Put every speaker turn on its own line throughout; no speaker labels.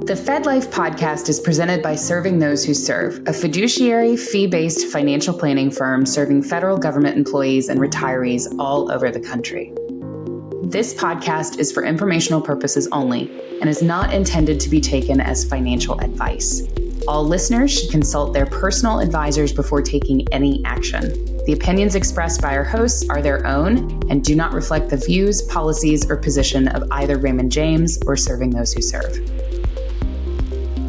The FedLife podcast is presented by Serving Those Who Serve, a fiduciary, fee-based financial planning firm serving federal government employees and retirees all over the country. This podcast is for informational purposes only and is not intended to be taken as financial advice. All listeners should consult their personal advisors before taking any action. The opinions expressed by our hosts are their own and do not reflect the views, policies, or position of either Raymond James or Serving Those Who Serve.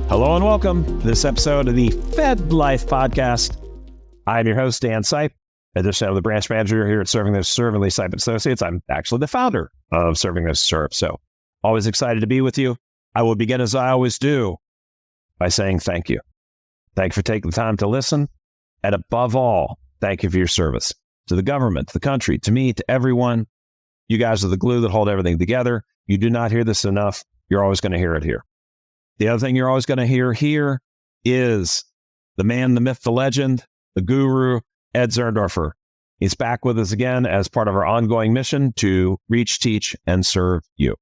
Hello and welcome to this episode of the FedLife podcast. I'm your host, Dan Sipe. Additionally, I'm the branch manager here at Serving Those Who Serve and Lee Sipe Associates. I'm actually the founder of Serving Those Who Serve. So always excited to be with you. I will begin as I always do by saying thank you. Thank you for taking the time to listen. And above all, thank you for your service to the government, to the country, to me, to everyone. You guys are the glue that hold everything together. You do not hear this enough. You're always going to hear it here. The other thing you're always going to hear here is the man, the myth, the legend, the guru, Ed Zerndorfer. He's back with us again as part of our ongoing mission to reach, teach, and serve you.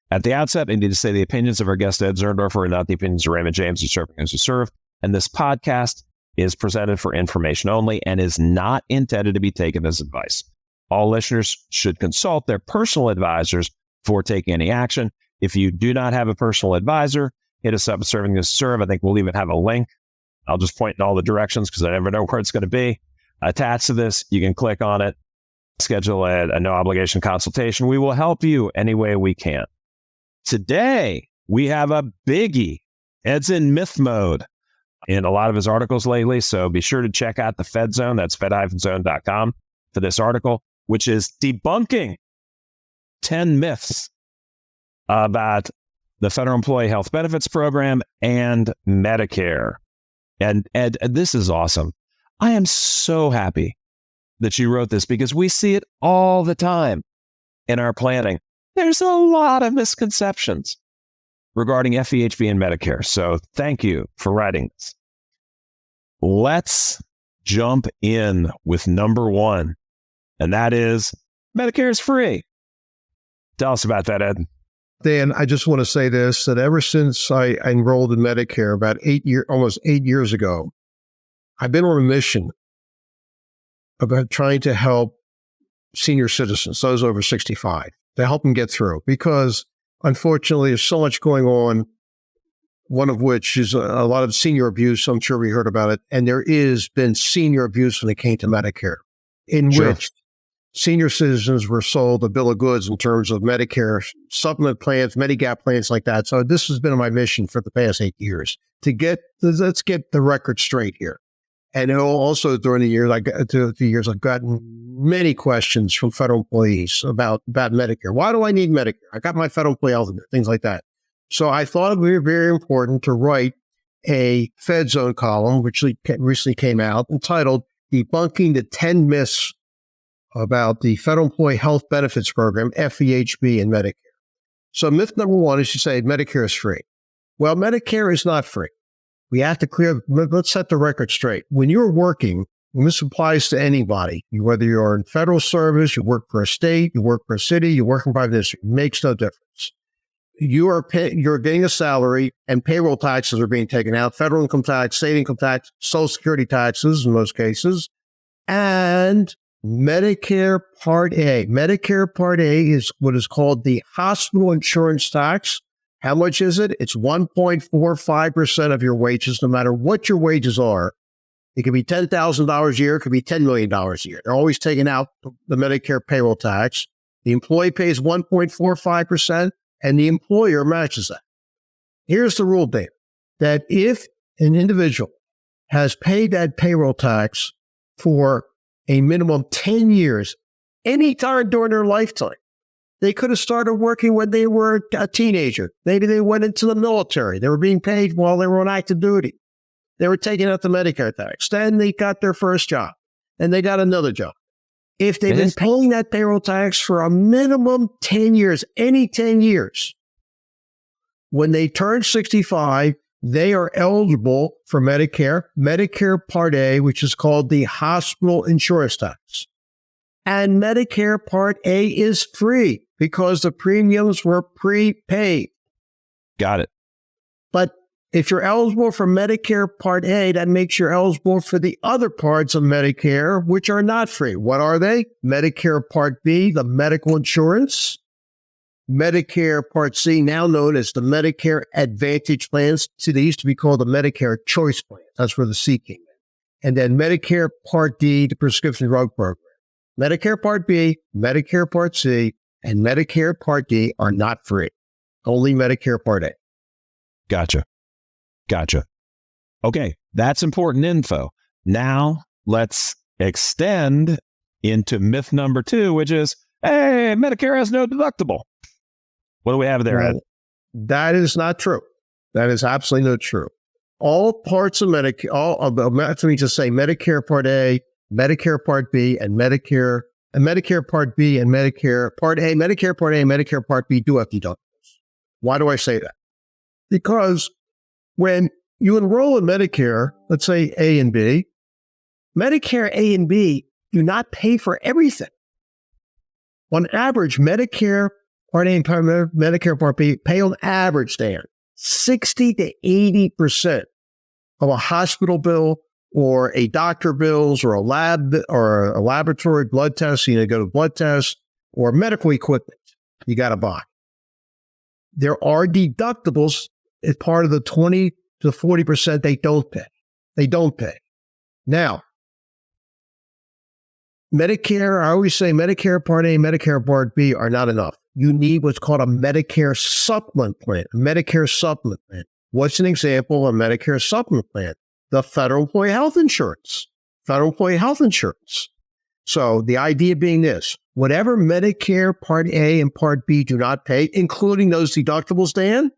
At the outset, I need to say the opinions of our guest, Ed Zerndorfer, are not the opinions of Raymond James or Serving Those Who Serve. And this podcast is presented for information only and is not intended to be taken as advice. All listeners should consult their personal advisors before taking any action. If you do not have a personal advisor, hit us up at Serving Those Who Serve. I think we'll even have a link. I'll just point in all the directions because I never know where it's going to be. Attached to this, you can click on it, schedule a no obligation consultation. We will help you any way we can. Today, we have a biggie. Ed's in myth mode in a lot of his articles lately, so be sure to check out the Fed Zone. That's fed-zone.com for this article, which is debunking 10 myths about the Federal Employee Health Benefits Program and Medicare. And Ed, this is awesome. I am so happy that you wrote this because we see it all the time in our planning. There's a lot of misconceptions regarding FEHB and Medicare. So thank you for writing this. Let's jump in with number one, and that is Medicare is free. Tell us about that, Ed.
Dan, I just want to say this, that ever since I enrolled in Medicare about almost 8 years ago, I've been on a mission about trying to help senior citizens, those over 65, to help them get through. Because unfortunately, there's so much going on, one of which is a lot of senior abuse. I'm sure we heard about it. And there is been senior abuse when it came to Medicare, in which senior citizens were sold a bill of goods in terms of Medicare supplement plans, medigap plans like that. So this has been my mission for the past 8 years let's get the record straight here. And also during the years, I've gotten many questions from federal employees about Medicare. Why do I need Medicare? I got my federal employee health, things like that. So I thought it would be very important to write a Fed Zone column, which recently came out, entitled Debunking the 10 Myths about the Federal Employee Health Benefits Program, FEHB, and Medicare. So myth number one is to say Medicare is free. Well, Medicare is not free. We have to let's set the record straight. When you're working, and this applies to anybody, whether you're in federal service, you work for a state, you work for a city, you work in private industry, it makes no difference. You're getting a salary and payroll taxes are being taken out, federal income tax, state income tax, Social Security taxes in most cases, and Medicare Part A. Medicare Part A is what is called the hospital insurance tax. How much is it? It's 1.45% of your wages, no matter what your wages are. It could be $10,000 a year. It could be $10 million a year. They're always taking out the Medicare payroll tax. The employee pays 1.45%, and the employer matches that. Here's the rule, Dave, that if an individual has paid that payroll tax for a minimum 10 years, any time during their lifetime. They could have started working when they were a teenager. Maybe they went into the military. They were being paid while they were on active duty. They were taking out the Medicare tax. Then they got their first job, and they got another job. If they've been paying that payroll tax for a minimum 10 years, any 10 years, when they turn 65, they are eligible for Medicare Part A, which is called the hospital insurance tax. And Medicare Part A is free because the premiums were prepaid.
Got it.
If you're eligible for Medicare Part A, that makes you eligible for the other parts of Medicare, which are not free. What are they? Medicare Part B, the medical insurance. Medicare Part C, now known as the Medicare Advantage plans. See, they used to be called the Medicare Choice Plan. That's where the C came in. And then Medicare Part D, the prescription drug program. Medicare Part B, Medicare Part C, and Medicare Part D are not free. Only Medicare Part A.
Gotcha. Okay, that's important info. Now let's extend into myth number 2, which is, hey, Medicare has no deductible. What do we have there, Ed?
That is not true. That is absolutely not true. All parts of Medicare, let me just say Medicare Part A, Medicare Part B, and Medicare Part B and Medicare Part A, Medicare Part A, and Medicare Part B do have deductibles. Why do I say that? Because when you enroll in Medicare, let's say A and B, Medicare A and B do not pay for everything. On average, Medicare Part A and Medicare Part B pay on average, Dan, 60 to 80% of a hospital bill or a doctor bills or a lab or a laboratory blood test. You go to blood tests or medical equipment you got to buy. There are deductibles as part of the 20 to 40% they don't pay. They don't pay. Now, Medicare, I always say Medicare Part A, Medicare Part B are not enough. You need what's called a Medicare supplement plan. Medicare supplement plan. What's an example of a Medicare supplement plan? The Federal Employee Health Insurance. Federal Employee Health Insurance. So the idea being this, whatever Medicare Part A and Part B do not pay, including those deductibles, Dan,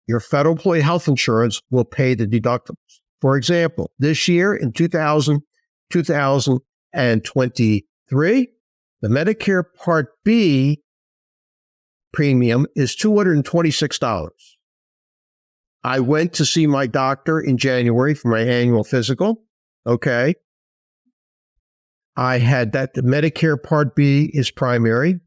your Federal Employee Health Insurance will pay the deductibles. For example, this year in 2023, the Medicare Part B premium is $226. I went to see my doctor in January for my annual physical. Okay. I had that. The Medicare Part B is primary.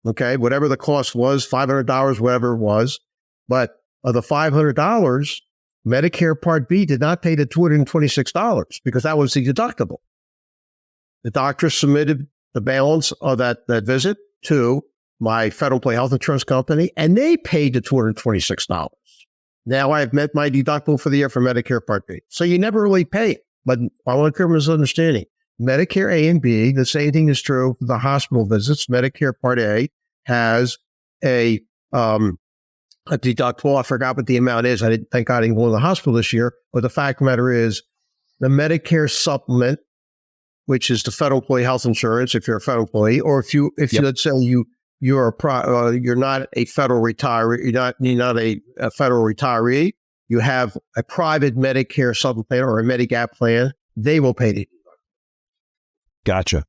Okay. Whatever the cost was, $500, whatever it was. But of the $500, Medicare Part B did not pay the $226 because that was the deductible. The doctor submitted the balance of that visit to my Federal Employee Health Insurance Company, and they paid the $226. Now I have met my deductible for the year for Medicare Part B. So you never really pay it. But I want everyone's understanding. Medicare A and B, the same thing is true for the hospital visits. Medicare Part A has a deductible. I forgot what the amount is. I didn't thank God I didn't go to the hospital this year. But the fact of the matter is, the Medicare supplement, which is the Federal Employee Health Insurance, if you're a federal employee, or if you let's say you're not a federal retiree, you're not a federal retiree, you have a private Medicare supplement plan or a medigap plan, they will pay the
Gotcha.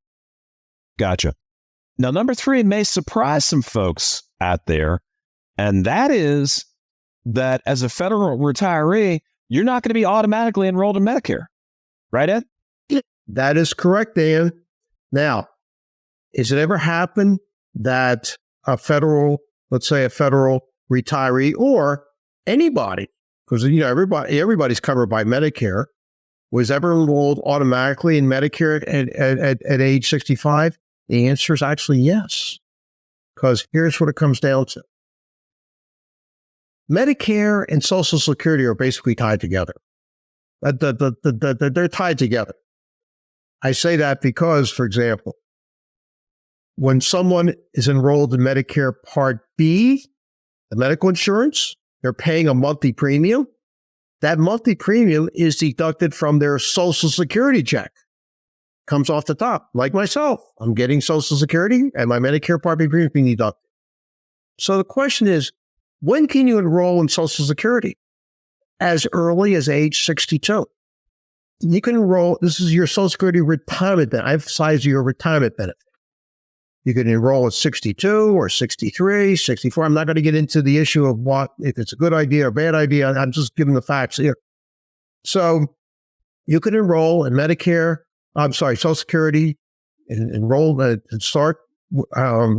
Now, number 3 may surprise some folks out there, and that is that as a federal retiree, you're not going to be automatically enrolled in Medicare. Right, Ed?
That is correct, Dan. Now, has it ever happened that a federal retiree or anybody, because everybody's covered by Medicare, was ever enrolled automatically in Medicare at age 65? The answer is actually yes. Because here's what it comes down to. Medicare and Social Security are basically tied together. They're tied together. I say that because, for example, when someone is enrolled in Medicare Part B, the medical insurance, they're paying a monthly premium. That monthly premium is deducted from their Social Security check. Comes off the top. Like myself, I'm getting Social Security and my Medicare Part B premium is being deducted. So the question is, when can you enroll in Social Security? As early as age 62. You can enroll, this is your Social Security retirement benefit. I emphasize your retirement benefit. You can enroll at 62 or 63, 64. I'm not going to get into the issue of if it's a good idea or bad idea. I'm just giving the facts here. So you can enroll in Social Security, and enroll and start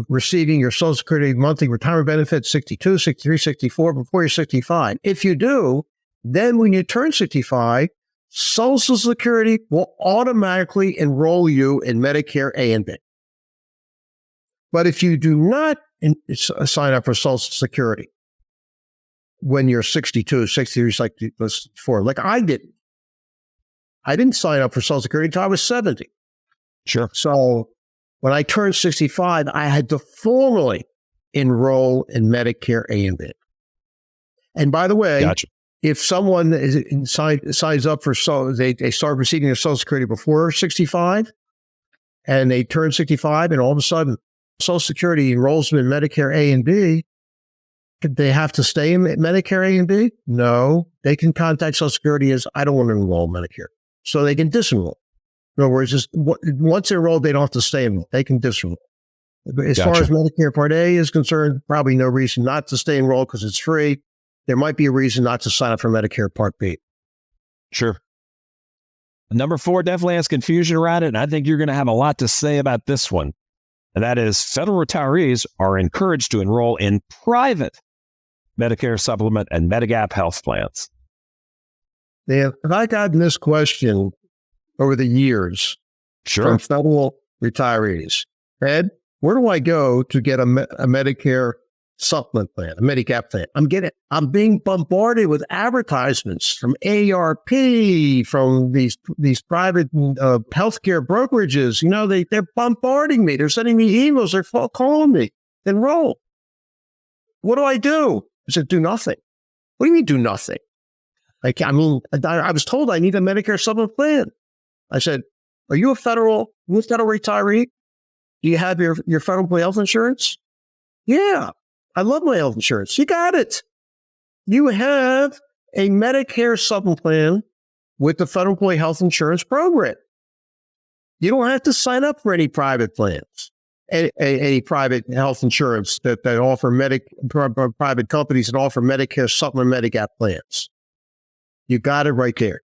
receiving your Social Security monthly retirement benefit 62, 63, 64 before you're 65. If you do, then when you turn 65, Social Security will automatically enroll you in Medicare A and B. But if you do not sign up for Social Security when you're 62, 63, 64, like I didn't sign up for Social Security until I was 70.
Sure.
So when I turned 65, I had to formally enroll in Medicare A and B. And by the way,
Gotcha.
if someone signs up for they start receiving their Social Security before 65, and they turn 65, and all of a sudden Social Security enrolls them in Medicare A and B, could they have to stay in Medicare A and B? No, they can contact Social Security as, I don't want to enroll in Medicare. So they can disenroll. In other words, just once they're enrolled, they don't have to stay enrolled. They can disenroll. As far as Medicare Part A is concerned, probably no reason not to stay enrolled because it's free. There might be a reason not to sign up for Medicare Part B.
Sure. Number 4 definitely has confusion around it, and I think you're going to have a lot to say about this one. And that is, federal retirees are encouraged to enroll in private Medicare supplement and medigap health plans.
I've gotten this question over the years from federal retirees. Ed, where do I go to get a Medicare supplement plan, a medigap plan? I'm being bombarded with advertisements from AARP, from these private healthcare brokerages. You know, they're bombarding me. They're sending me emails. They're calling me. Enroll. What do I do? I said, do nothing. What do you mean, do nothing? I was told I need a Medicare supplement plan. I said, are you a federal retiree? Do you have your federal employee health insurance? Yeah, I love my health insurance. You got it. You have a Medicare supplement plan with the federal employee health insurance program. You don't have to sign up for any private plans, any private health insurance that offer private companies that offer Medicare supplement medigap plans. You got it right there.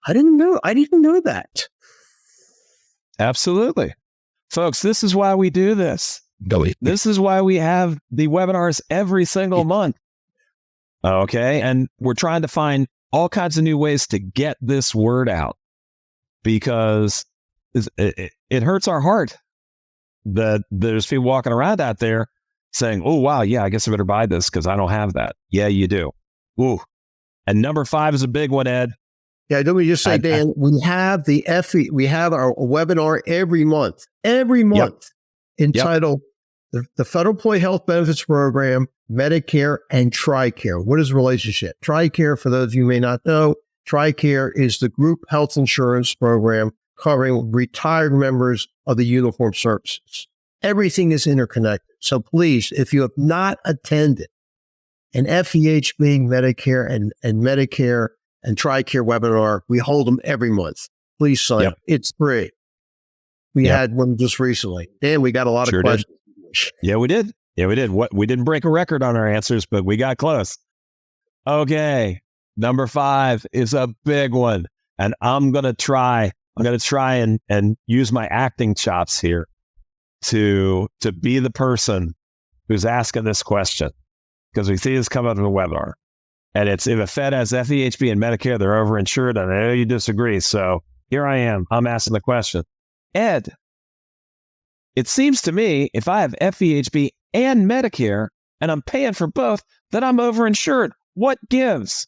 I didn't know that.
Absolutely. Folks, this is why we do this. This is why we have the webinars every single month. Okay. And we're trying to find all kinds of new ways to get this word out, because it hurts our heart that there's people walking around out there saying, oh, wow, yeah, I guess I better buy this because I don't have that. Yeah, you do. Ooh. And number 5 is a big one, Ed.
Yeah, let me just say, Dan, we have we have our webinar every month entitled the Federal Employee Health Benefits Program, Medicare and TriCare. What is the relationship? TriCare, for those of you who may not know, TriCare is the group health insurance program covering retired members of the uniformed services. Everything is interconnected. So please, if you have not attended an FEHB, Medicare, and Medicare and TriCare webinar, we hold them every month. Please sign up. It's free. We had one just recently. Dan, we got a lot of questions.
Yeah, we did. We didn't break a record on our answers, but we got close. Okay. Number 5 is a big one. And I'm going to try and use my acting chops here to be the person who's asking this question, because we see this come up in the webinar. And it's, if a Fed has FEHB and Medicare, they're over-insured. And I know you disagree. So here I am. I'm asking the question. Ed, it seems to me if I have FEHB and Medicare and I'm paying for both, then I'm over-insured. What gives?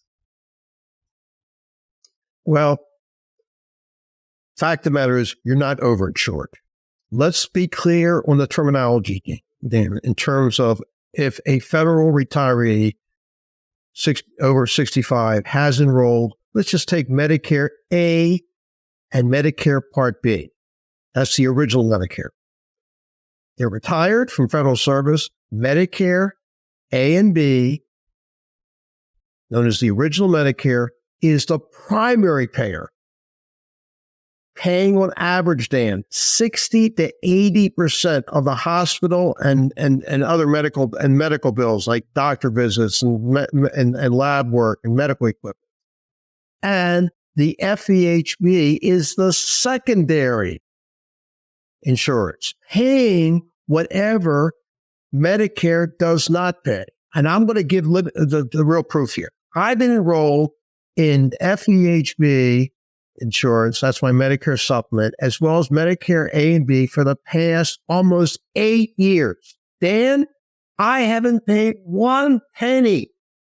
Well, fact of the matter is you're not over-insured. Let's be clear on the terminology, Dan, in terms of if a federal retiree over 65 has enrolled, let's just take Medicare A and Medicare Part B. That's the original Medicare. They're retired from federal service. Medicare A and B, known as the original Medicare, is the primary payer, paying on average, Dan, 60 to 80% of the hospital and other medical bills like doctor visits and lab work and medical equipment. And the FEHB is the secondary insurance, paying whatever Medicare does not pay. And I'm going to give the real proof here. I've been enrolled in FEHB insurance, that's my Medicare supplement, as well as Medicare A and B for the past almost 8 years. Dan, I haven't paid one penny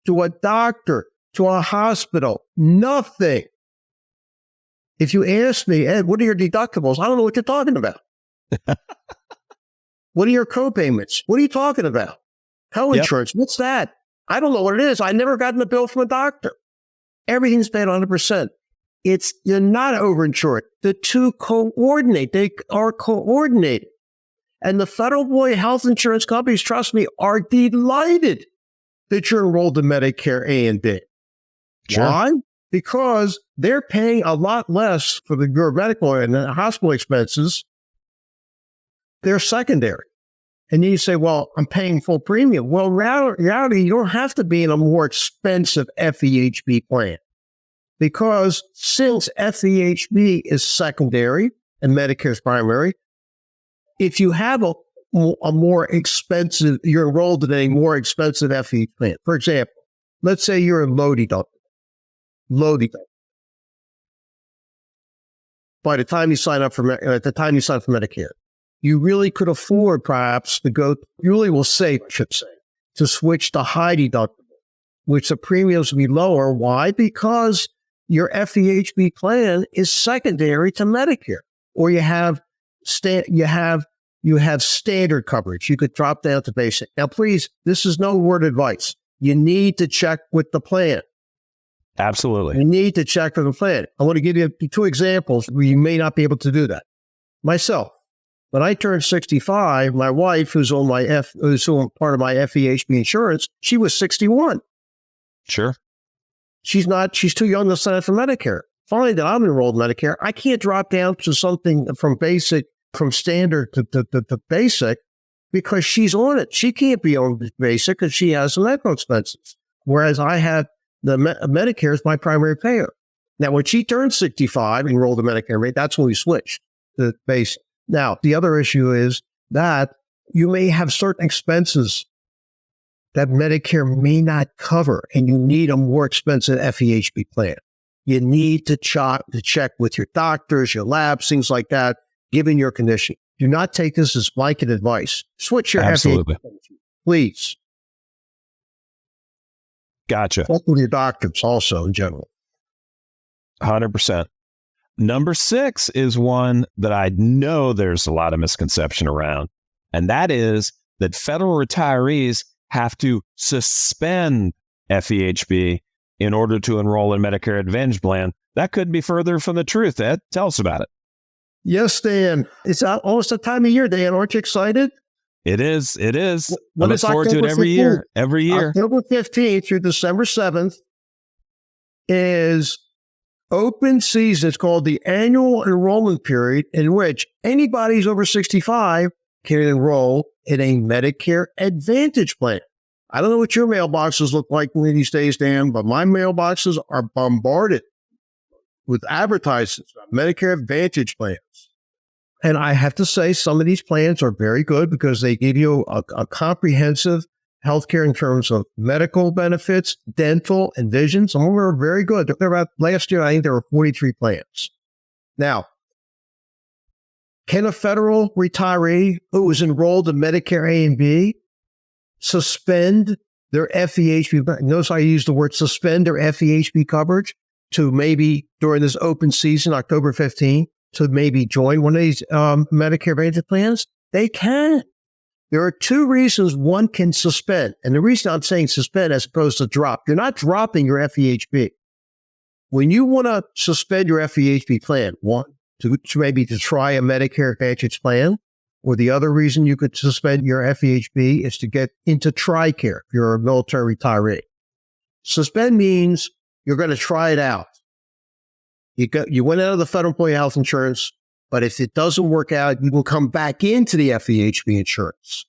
to a doctor, to a hospital, nothing. If you ask me, Ed, what are your deductibles? I don't know what you're talking about. What are your co-payments? What are you talking about? Co-insurance, what's that? I don't know what it is. I never gotten a bill from a doctor. Everything's paid 100%. You're not over-insured. The two coordinate. They are coordinated. And the federal employee health insurance companies, trust me, are delighted that you're enrolled in Medicare A and B.
Sure.
Why? Because they're paying a lot less for your medical and hospital expenses. They're secondary. And you say, well, I'm paying full premium. Well, in reality, you don't have to be in a more expensive FEHB plan. Because since FEHB is secondary and Medicare is primary, if you have a more expensive, you're enrolled in a more expensive FEHB plan. For example, let's say you're in low deductible. By the time you sign up for Medicare, you really could afford perhaps you really will save, I should say, to switch to high deductible, which the premiums will be lower. Why? Because your FEHB plan is secondary to Medicare, or you have standard coverage. You could drop down to basic. Now, please, this is no word advice. You need to check with the plan.
Absolutely.
You need to check with the plan. I want to give you 2 examples where you may not be able to do that. Myself, when I turned 65, my wife, who's on part of my FEHB insurance, she was 61.
Sure.
She's too young to sign up for Medicare. Fine that I'm enrolled in Medicare. I can't drop down to something from standard to basic because she's on it. She can't be on basic because she has some medical expenses. Whereas I have Medicare is my primary payer. Now, when she turned 65 and enrolled in Medicare rate, that's when we switched to basic. Now, the other issue is that you may have certain expenses that Medicare may not cover, and you need a more expensive FEHB plan. You need to check with your doctors, your labs, things like that, given your condition. Do not take this as blanket advice. Switch your FEHB plan, please.
Gotcha.
Check with your doctors also in general.
100%. Number 6 is one that I know there's a lot of misconception around, and that is that federal retirees have to suspend FEHB in order to enroll in Medicare Advantage plan. That couldn't be further from the truth, Ed. Tell us about it.
Yes, Dan. It's almost the time of year, Dan. Aren't you excited?
It is. I
What
look
is
forward to it
October
every year.
October 15th through December 7th is open season. It's called the annual enrollment period, in which anybody who's over 65 can enroll in a Medicare Advantage plan. I don't know what your mailboxes look like these days, Dan, but my mailboxes are bombarded with advertisements about Medicare Advantage plans. And I have to say, some of these plans are very good because they give you a comprehensive healthcare in terms of medical benefits, dental, and vision. Some of them are very good. Last year, I think there were 43 plans. Now, can a federal retiree who was enrolled in Medicare A and B suspend their FEHB? Notice I use the word suspend their FEHB coverage to maybe during this open season, October 15th, to maybe join one of these Medicare Advantage plans? They can. There are 2 reasons one can suspend. And the reason I'm saying suspend as opposed to drop, you're not dropping your FEHB. When you want to suspend your FEHB plan, one, to try a Medicare Advantage plan, or the other reason you could suspend your FEHB is to get into TriCare if you're a military retiree. Suspend means you're going to try it out. You went out of the federal employee health insurance, but if it doesn't work out, you will come back into the FEHB insurance.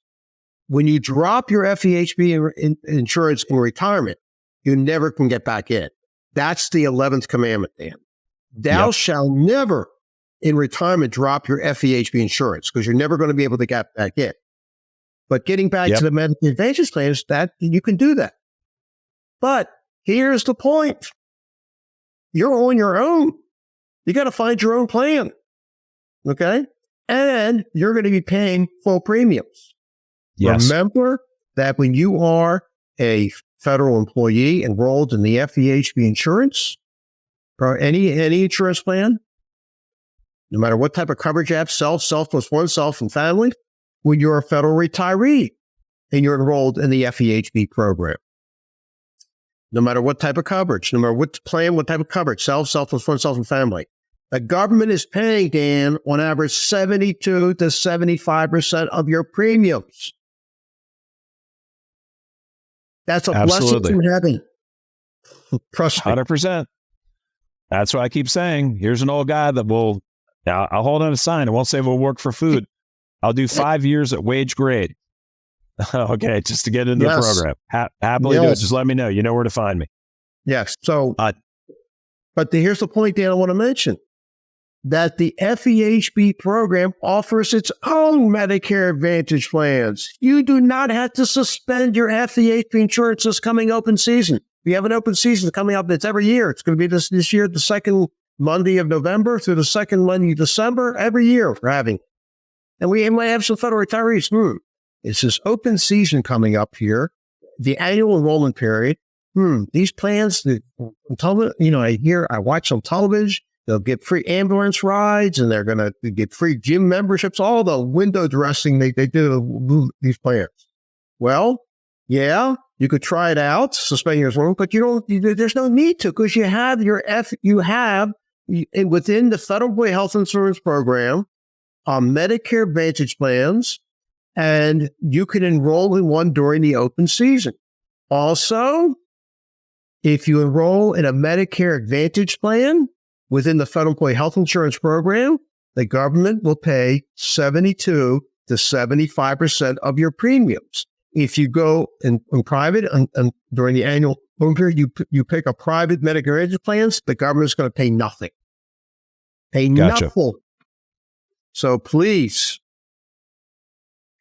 When you drop your FEHB insurance in retirement, you never can get back in. That's the 11th commandment, Dan. Thou shalt never in retirement drop your FEHB insurance because you're never going to be able to get back in. But getting back to the Medicare Advantage plans, that you can do that. But here's the point. You're on your own. You got to find your own plan. Okay? And you're going to be paying full premiums.
Yes.
Remember that when you are a federal employee enrolled in the FEHB insurance or any insurance plan, no matter what type of coverage you have, self plus one, self and family, when you're a federal retiree and you're enrolled in the FEHB program, no matter what type of coverage, no matter what plan, what type of coverage, self plus one, self and family, the government is paying, Dan, on average, 72 to 75% of your premiums. That's a blessing from heaven. Trust me.
100%. That's what I keep saying. Here's an old guy that will, I'll hold on a sign. I won't say we'll work for food. I'll do 5 years at wage grade. Okay, just to get into the program. Happily do it. Just let me know. You know where to find me.
Yes. So, but here's the point, Dan, I want to mention. That the FEHB program offers its own Medicare Advantage plans. You do not have to suspend your FEHB insurance this coming open season. We have an open season coming up. It's every year. It's going to be this year, the second Monday of November through the second Monday of December. Every year we're having. And we might have some federal retirees. It's this open season coming up here, the annual enrollment period. These plans, I watch on television. They'll get free ambulance rides, and they're going to get free gym memberships, all the window dressing they do these plans. Well, yeah, you could try it out, suspend your enrollment, but there's no need to because you have within the Federal Employee Health Insurance Program, Medicare Advantage plans, and you can enroll in one during the open season. Also, if you enroll in a Medicare Advantage plan, within the Federal Employee Health Insurance Program, the government will pay 72 to 75% of your premiums. If you go in private and during the annual period, you pick a private Medicare Advantage plans, the government's going to pay nothing. Nothing. So please,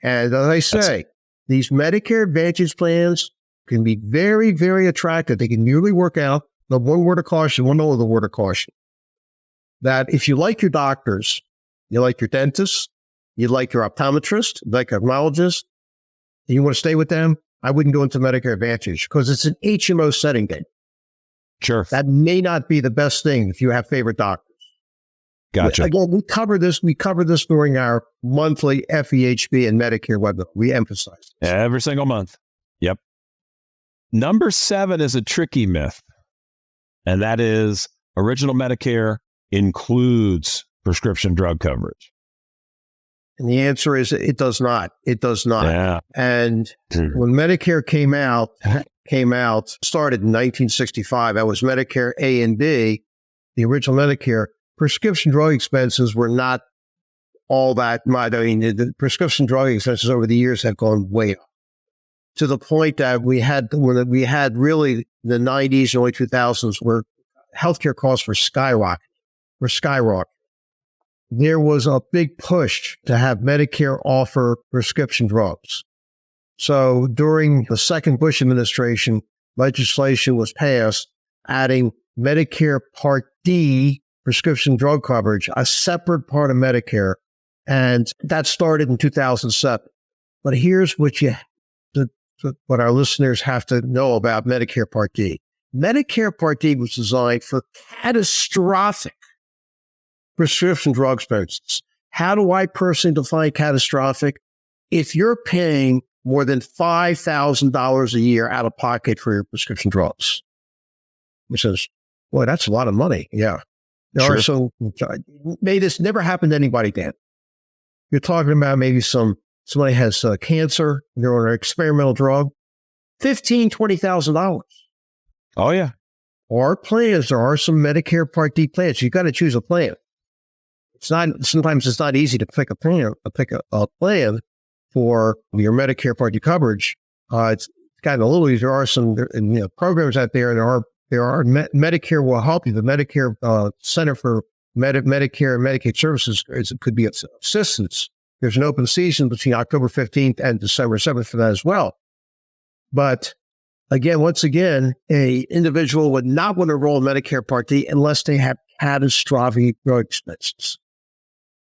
and as I say, these Medicare Advantage plans can be very, very attractive. They can nearly work out. The one word of caution, one other word of caution. That if you like your doctors, you like your dentist, you like your optometrist, you like your ophthalmologist, and you want to stay with them, I wouldn't go into Medicare Advantage because it's an HMO setting.
Sure.
That may not be the best thing if you have favorite doctors.
Gotcha.
Again, we cover this during our monthly FEHB and Medicare webinar. We emphasize this.
Every single month. Yep. Number 7 is a tricky myth, and that is original Medicare includes prescription drug coverage.
And the answer is it does not. It does not.
Yeah.
And when Medicare came out, started in 1965. That was Medicare A and B, the original Medicare. Prescription drug expenses were not all that much. I mean, the prescription drug expenses over the years have gone way up to the point that we had really the 90s and early 2000s where healthcare costs were skyrocketing. There was a big push to have Medicare offer prescription drugs. So during the second Bush administration, legislation was passed adding Medicare Part D prescription drug coverage, a separate part of Medicare. And that started in 2007. But here's what our listeners have to know about Medicare Part D. Medicare Part D was designed for catastrophic prescription drug expenses. How do I personally define catastrophic? If you're paying more than $5,000 a year out of pocket for your prescription drugs, which is, boy, that's a lot of money. Yeah. So may this never happen to anybody, Dan. You're talking about maybe somebody has cancer, they're on an experimental drug, $15,000, $20,000.
Oh, yeah.
Or plans, there are some Medicare Part D plans. You've got to choose a plan. Sometimes it's not easy to pick a plan for your Medicare Part D coverage. It's gotten a little easier. There are some programs out there, and there are Medicare will help you. The Medicare Center for Medicare and Medicaid Services could be assistance There's an open season between October 15th and December 7th for that as well. But again, once again, a individual would not want to enroll in Medicare Part D unless they have catastrophic drug expenses.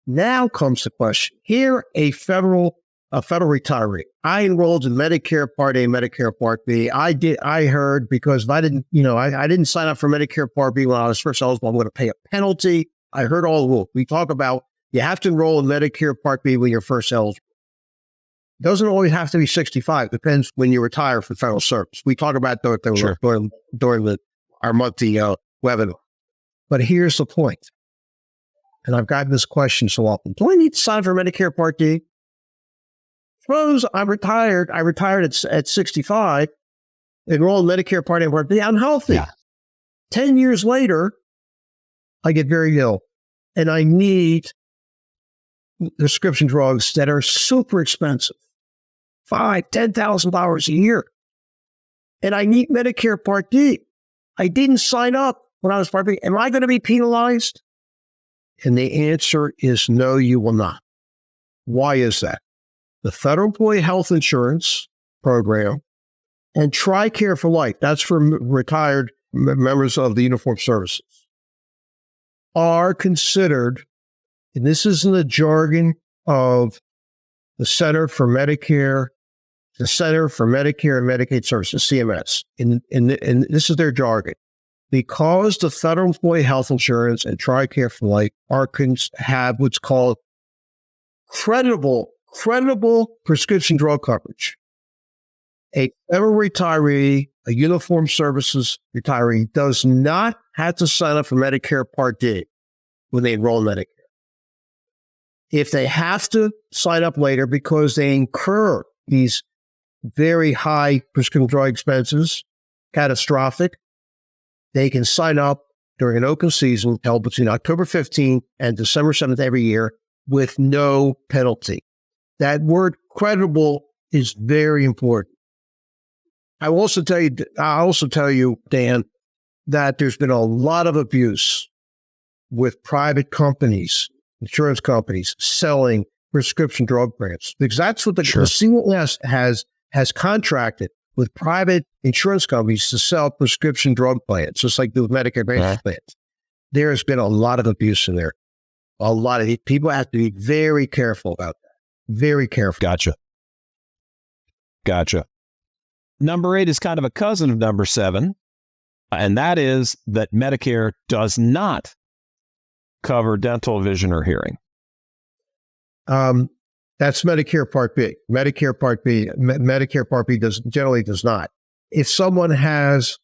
Now comes the question. Here, a federal retiree. I enrolled in Medicare Part A, Medicare Part B. I heard because if I didn't sign up for Medicare Part B when I was first eligible, I'm going to pay a penalty. I heard all the rules. We talk about you have to enroll in Medicare Part B when you're first eligible. It doesn't always have to be 65. Depends when you retire from federal service. We talk about that during our monthly webinar. But here's the point. And I've gotten this question so often. Do I need to sign up for Medicare Part D? Suppose I'm retired. I retired at 65, enrolled in Medicare Part A and Part B. I'm healthy.
Yeah.
10 years later, I get very ill. And I need prescription drugs that are super expensive. $5,000, $10,000 a year. And I need Medicare Part D. I didn't sign up when I was Part B. Am I going to be penalized? And the answer is no, you will not. Why is that? The Federal Employee Health Insurance Program and TriCare for Life, that's for retired members of the Uniformed Services, are considered, and this is in the jargon of the Center for Medicare and Medicaid Services, CMS, and this is their jargon. Because the Federal Employee Health Insurance and TriCare for Life have what's called credible prescription drug coverage. A federal retiree, a Uniformed Services retiree, does not have to sign up for Medicare Part D when they enroll in Medicare. If they have to sign up later because they incur these very high prescription drug expenses, catastrophic, they can sign up during an open season held between October 15th and December 7th every year with no penalty. That word credible is very important. I'll also tell you, Dan, that there's been a lot of abuse with private companies, insurance companies, selling prescription drug plans. Because that's what the CMS has contracted with private insurance companies to sell prescription drug plans, just like the Medicare Advantage plans. There has been a lot of abuse in there. A lot of people have to be very careful about that. Very careful.
Gotcha. Number 8 is kind of a cousin of number 7, and that is that Medicare does not cover dental, vision, or hearing.
That's Medicare Part B. Medicare Part B generally does not. If someone has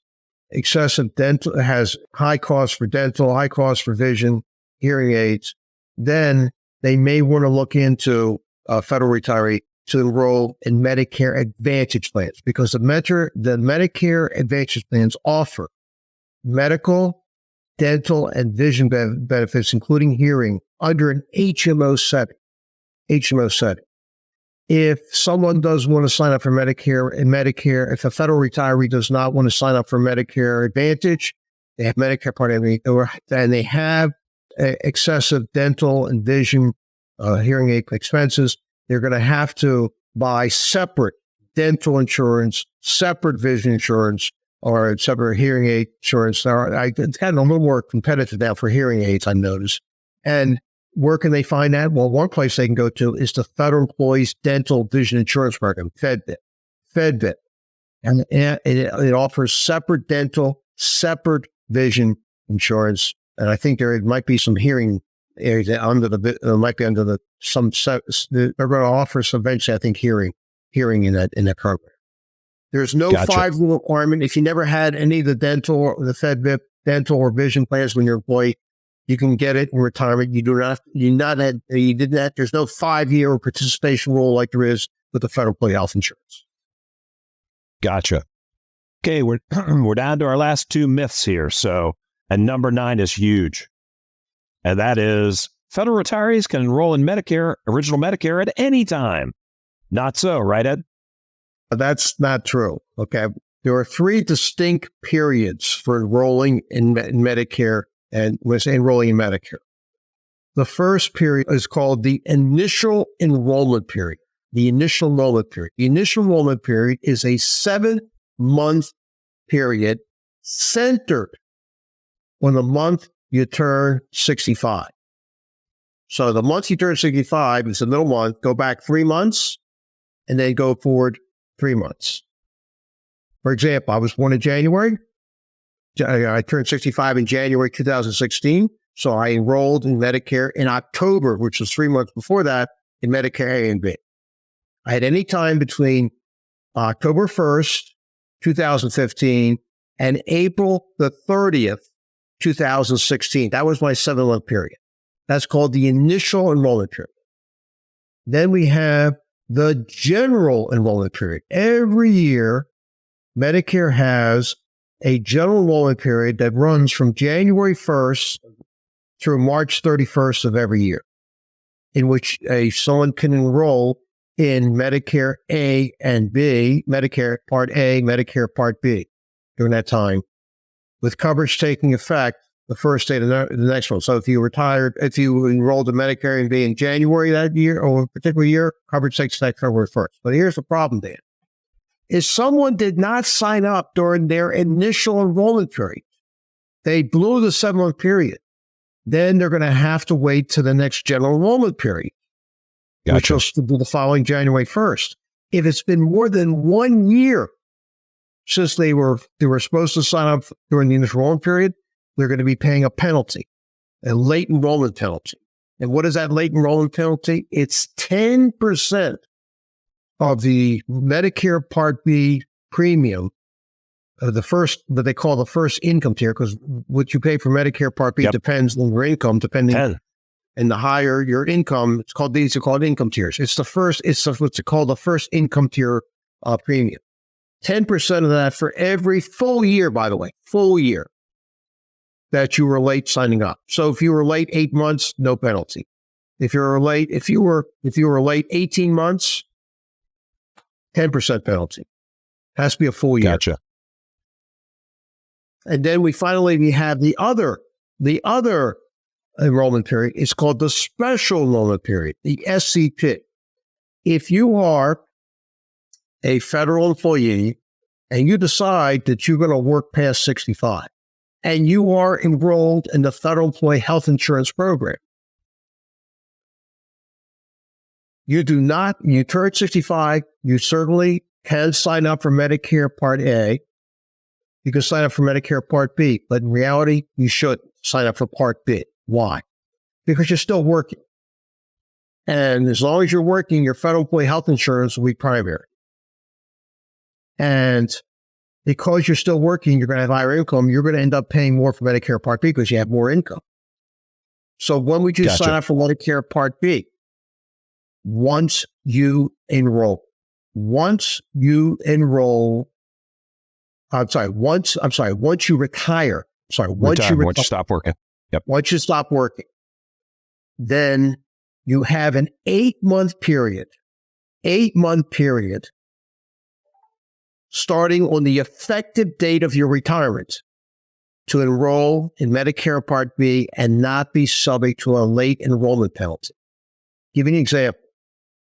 excessive dental, has high costs for dental, high costs for vision, hearing aids, then they may want to look into a federal retiree to enroll in Medicare Advantage plans, because the Medicare Advantage plans offer medical, dental, and vision benefits, including hearing, under an HMO setting. If someone does want to sign up for Medicare, if a federal retiree does not want to sign up for Medicare Advantage, they have Medicare Part A, and they have excessive dental and vision, hearing aid expenses, they're going to have to buy separate dental insurance, separate vision insurance, or separate hearing aid insurance. It's gotten a little more competitive now for hearing aids, I've noticed. And where can they find that? Well, one place they can go to is the Federal Employees Dental Vision Insurance Program, FedVIP. And it offers separate dental, separate vision insurance. And I think there might be some hearing areas they're going to offer some eventually, I think, hearing in that program. There's no 5-year requirement. If you never had any of the dental or the FedVIP dental or vision plans when you're an employee, you can get it in retirement. There's no 5-year participation rule like there is with the Federal Employee Health Insurance.
Gotcha. Okay, we're down to our last 2 myths here. And number 9 is huge. And that is federal retirees can enroll in original Medicare at any time. Not so, right, Ed?
That's not true. Okay. There are 3 distinct periods for enrolling in Medicare and enrolling in Medicare. The first period is called the initial enrollment period. The initial enrollment period. The initial enrollment period is a 7-month period centered on the month you turn 65. So the month you turn 65 is the middle month. Go back 3 months and then go forward 3 months. For example, I was born in January. I turned 65 in January 2016. So I enrolled in Medicare in October, which was 3 months before that, in Medicare A and B. I had any time between October 1st, 2015, and April the 30th, 2016. That was my 7-month period. That's called the initial enrollment period. Then we have the general enrollment period. Every year, Medicare has a general enrollment period that runs from January 1st through March 31st of every year, in which someone can enroll in Medicare A and B, Medicare Part A, Medicare Part B during that time, with coverage taking effect the first day of the next one. So if you enrolled in Medicare A and B in January that year or a particular year, coverage takes effect February 1st. But here's the problem, Dan. If someone did not sign up during their initial enrollment period, they blew the 7-month period, then they're going to have to wait to the next general enrollment period, which will be the following January 1st. If it's been more than 1 year since they were supposed to sign up during the initial enrollment period, they're going to be paying a penalty, a late enrollment penalty. And what is that late enrollment penalty? It's 10% of the Medicare Part B premium, that they call the first income tier, because what you pay for Medicare Part B depends on your income, and the higher your income, these are called income tiers. It's what's called the first income tier premium. 10% of that for every full year, by the way, full year that you were late signing up. So if you were late 8 months, no penalty. If you were late 18 months, 10% penalty. Has to be a full year.
Gotcha.
And then we have the other enrollment period. It's called the special enrollment period, the SEP. If you are a federal employee and you decide that you're going to work past 65 and you are enrolled in the Federal Employee Health Insurance Program, you turn 65, you certainly can sign up for Medicare Part A. You can sign up for Medicare Part B, but in reality, you should sign up for Part B. Why? Because you're still working. And as long as you're working, your federal employee health insurance will be primary. And because you're still working, you're going to have higher income, you're going to end up paying more for Medicare Part B because you have more income. So when would you sign up for Medicare Part B? Once you enroll. Once you retire. Once you
stop working. Yep.
Once you stop working, then you have an 8-month period. 8-month period starting on the effective date of your retirement to enroll in Medicare Part B and not be subject to a late enrollment penalty. Give you an example.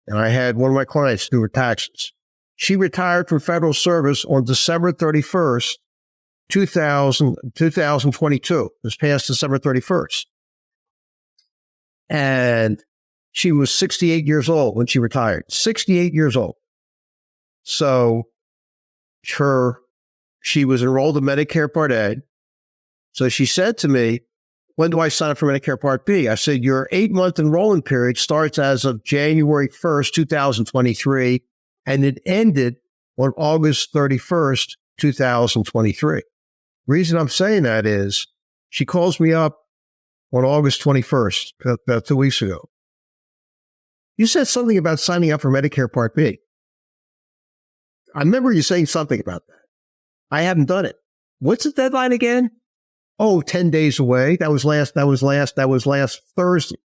And I had one of my clients do her taxes. She retired from federal service on December 31st, 2022. This past December 31st. And she was 68 years old when she retired. 68 years old. So she was enrolled in Medicare Part A. So she said to me, when do I sign up for Medicare Part B? I said, your 8-month enrollment period starts as of January 1st, 2023, and it ended on August 31st, 2023. Reason I'm saying that is she calls me up on August 21st, about 2 weeks ago. You said something about signing up for Medicare Part B. I remember you saying something about that. I haven't done it. What's the deadline again? 10 days away. That was last Thursday.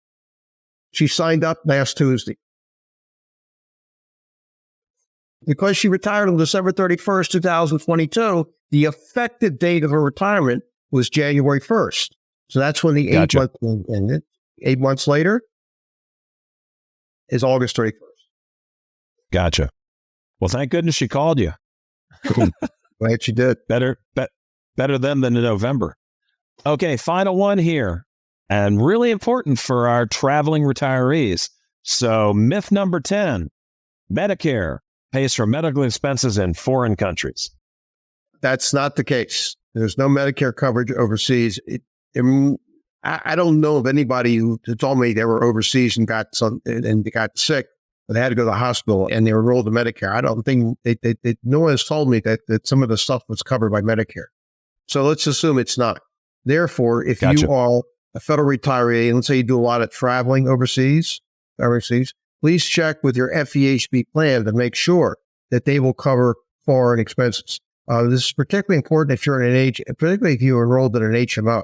She signed up last Tuesday. Because she retired on December 31st, 2022, the effective date of her retirement was January 1st. So that's when the 8-month ended. 8 months later is August 31st.
Gotcha. Well, thank goodness she called you.
Glad she did.
Better then than in November. Okay, final one here, and really important for our traveling retirees. So myth number 10, Medicare pays for medical expenses in foreign countries.
That's not the case. There's no Medicare coverage overseas. I don't know of anybody who told me they were overseas and got sick, but they had to go to the hospital and they were enrolled in Medicare. I don't think no one has told me that some of the stuff was covered by Medicare. So let's assume it's not. Therefore, if
Gotcha.
you are a federal retiree, and let's say you do a lot of traveling overseas, please check with your FEHB plan to make sure that they will cover foreign expenses. This is particularly important if you're particularly if you're enrolled in an HMO,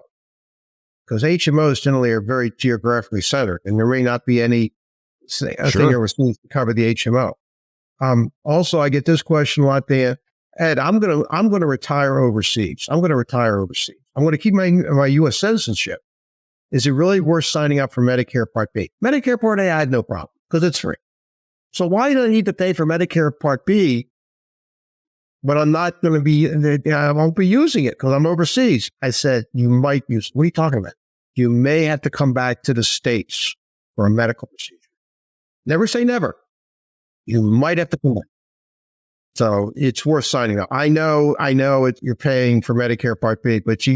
because HMOs generally are very geographically centered, and there may not be any thing overseas to cover the HMO. Also, I get this question a lot, Dan. Ed, I'm gonna retire overseas. I'm going to keep my U.S. citizenship. Is it really worth signing up for Medicare Part B? Medicare Part A, I had no problem because it's free. So why do I need to pay for Medicare Part B? But I won't be using it because I'm overseas. I said, you might use it. What are you talking about? You may have to come back to the States for a medical procedure. Never say never. You might have to come back. So it's worth signing up. I know you're paying for Medicare Part B, but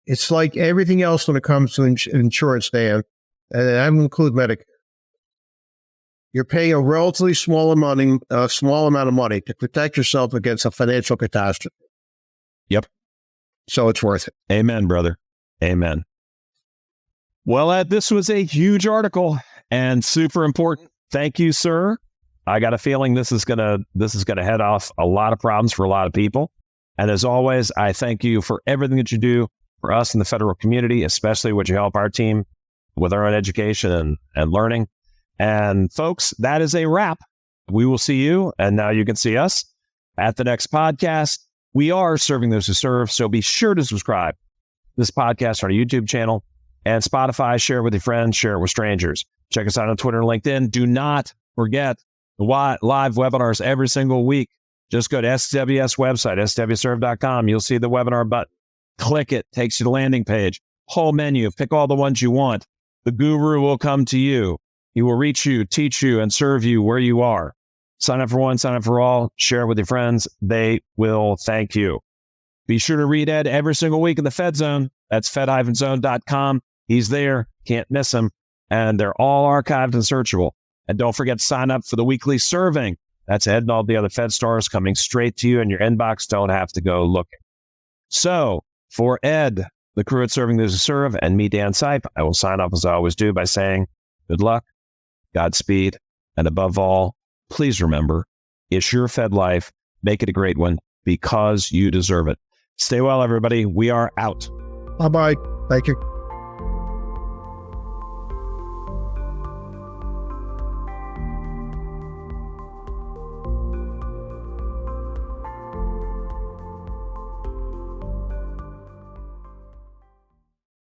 it's like everything else when it comes to insurance, Dan, and I include Medicare. You're paying a relatively small amount of money to protect yourself against a financial catastrophe.
Yep.
So it's worth it.
Amen, brother. Amen. Well, Ed, this was a huge article and super important. Thank you, sir. I got a feeling this is gonna head off a lot of problems for a lot of people. And as always, I thank you for everything that you do for us in the federal community, especially what you help our team with our own education and learning. And folks, that is a wrap. We will see you, and now you can see us at the next podcast. We are Serving Those Who Serve, so be sure to subscribe to this podcast on our YouTube channel and Spotify. Share it with your friends, share it with strangers. Check us out on Twitter and LinkedIn. Do not forget the live webinars every single week. Just go to SWS website, swserve.com. You'll see the webinar button. Click it, takes you to the landing page. Whole menu, pick all the ones you want. The guru will come to you. He will reach you, teach you, and serve you where you are. Sign up for one, sign up for all, share it with your friends. They will thank you. Be sure to read Ed every single week in the Fed Zone. That's fed-zone.com. He's there. Can't miss him. And they're all archived and searchable. And don't forget to sign up for the weekly serving. That's Ed and all the other Fed stars coming straight to you in your inbox. Don't have to go looking. So for Ed, the crew at Serving Those Who Serve, and me, Dan Sipe, I will sign off as I always do by saying good luck, Godspeed, and above all, please remember, it's your FedLife. Make it a great one because you deserve it. Stay well, everybody. We are out.
Bye-bye. Thank you.